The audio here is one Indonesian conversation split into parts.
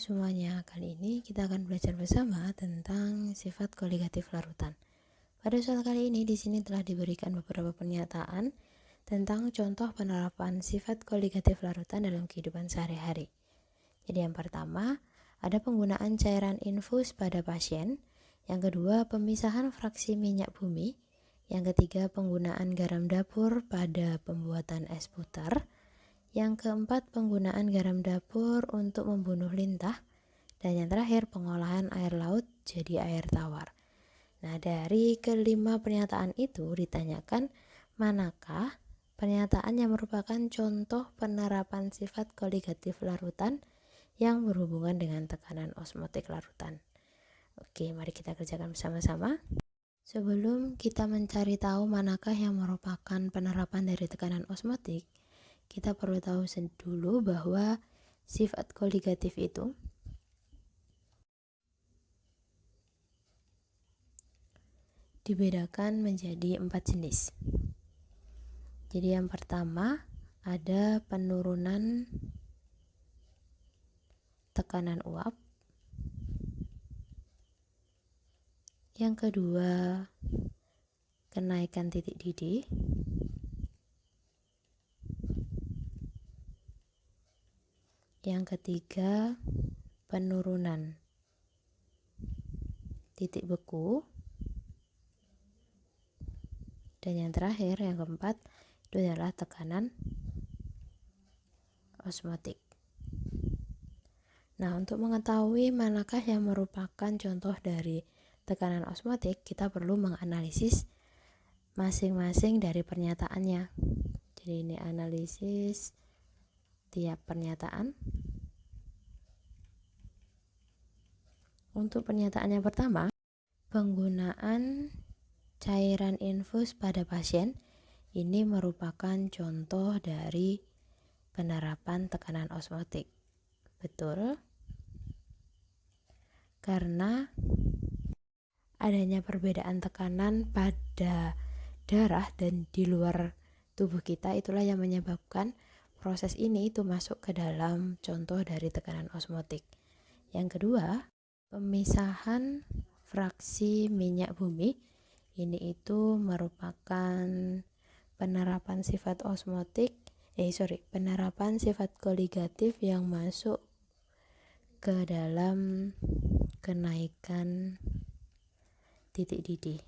semuanya, kali ini kita akan belajar bersama tentang sifat koligatif larutan. Pada soal kali ini di sini telah diberikan beberapa pernyataan tentang contoh penerapan sifat koligatif larutan dalam kehidupan sehari-hari. Jadi yang pertama, ada penggunaan cairan infus pada pasien. Yang kedua, pemisahan fraksi minyak bumi. Yang ketiga, penggunaan garam dapur pada pembuatan es putar. Yang keempat, penggunaan garam dapur untuk membunuh lintah. Dan yang terakhir, pengolahan air laut jadi air tawar. Nah, dari kelima pernyataan itu ditanyakan manakah pernyataan yang merupakan contoh penerapan sifat koligatif larutan yang berhubungan dengan tekanan osmotik larutan. Oke, mari kita kerjakan bersama-sama. Sebelum kita mencari tahu manakah yang merupakan penerapan dari tekanan osmotik, kita perlu tahu dulu bahwa sifat koligatif itu dibedakan menjadi 4 jenis. Jadi yang pertama ada penurunan tekanan uap. Yang kedua, kenaikan titik didih. Yang ketiga, penurunan titik beku. Dan yang terakhir, yang keempat, itu adalah tekanan osmotik. Nah, untuk mengetahui manakah yang merupakan contoh dari tekanan osmotik, kita perlu menganalisis masing-masing dari pernyataannya. Jadi ini analisis tiap pernyataan. Untuk pernyataan yang pertama, penggunaan cairan infus pada pasien ini merupakan contoh dari penerapan tekanan osmotik. Betul? Karena adanya perbedaan tekanan pada darah dan di luar tubuh kita, itulah yang menyebabkan proses ini itu masuk ke dalam contoh dari tekanan osmotik. Yang kedua, pemisahan fraksi minyak bumi ini itu merupakan penerapan sifat penerapan sifat koligatif yang masuk ke dalam kenaikan titik didih.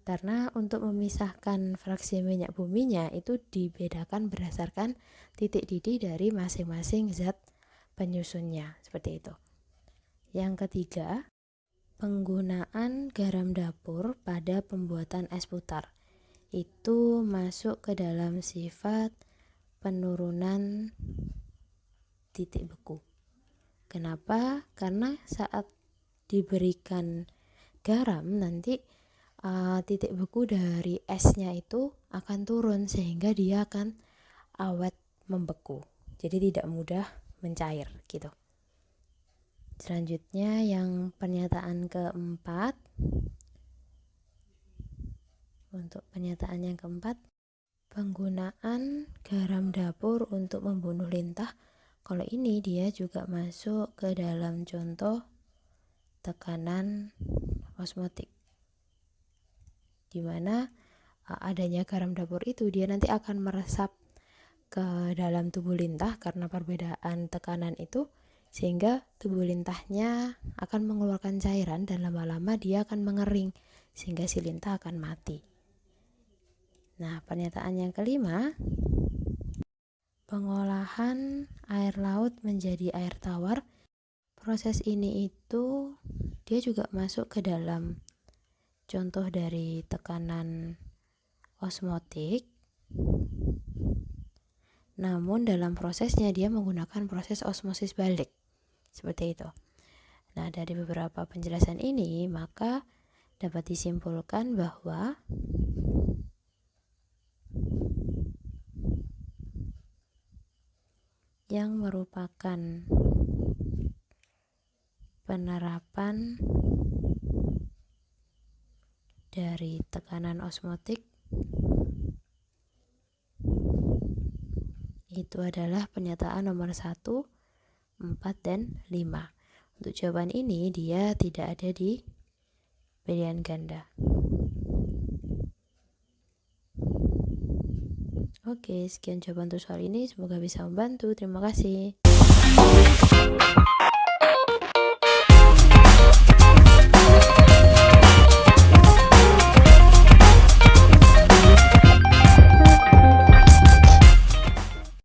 Karena untuk memisahkan fraksi minyak buminya itu dibedakan berdasarkan titik didih dari masing-masing zat penyusunnya, seperti itu. Yang ketiga, penggunaan garam dapur pada pembuatan es putar itu masuk ke dalam sifat penurunan titik beku. Kenapa? Karena saat diberikan garam nanti titik beku dari esnya itu akan turun sehingga dia akan awet membeku. Jadi tidak mudah mencair gitu. Selanjutnya yang pernyataan keempat. Untuk pernyataan yang keempat, penggunaan garam dapur untuk membunuh lintah. Kalau ini dia juga masuk ke dalam contoh tekanan osmotik, di mana adanya garam dapur itu dia nanti akan meresap ke dalam tubuh lintah karena perbedaan tekanan itu, sehingga tubuh lintahnya akan mengeluarkan cairan dan lama-lama dia akan mengering sehingga si lintah akan mati. Nah, pernyataan yang kelima, pengolahan air laut menjadi air tawar. Proses ini itu dia juga masuk ke dalam contoh dari tekanan osmotik. Namun dalam prosesnya dia menggunakan proses osmosis balik. Seperti itu. Nah, dari beberapa penjelasan ini maka dapat disimpulkan bahwa yang merupakan penerapan dari tekanan osmotik itu adalah pernyataan nomor 1, 4, dan 5. Untuk jawaban ini dia tidak ada di pilihan ganda. Oke, sekian jawaban untuk soal ini. Semoga bisa membantu. Terima kasih.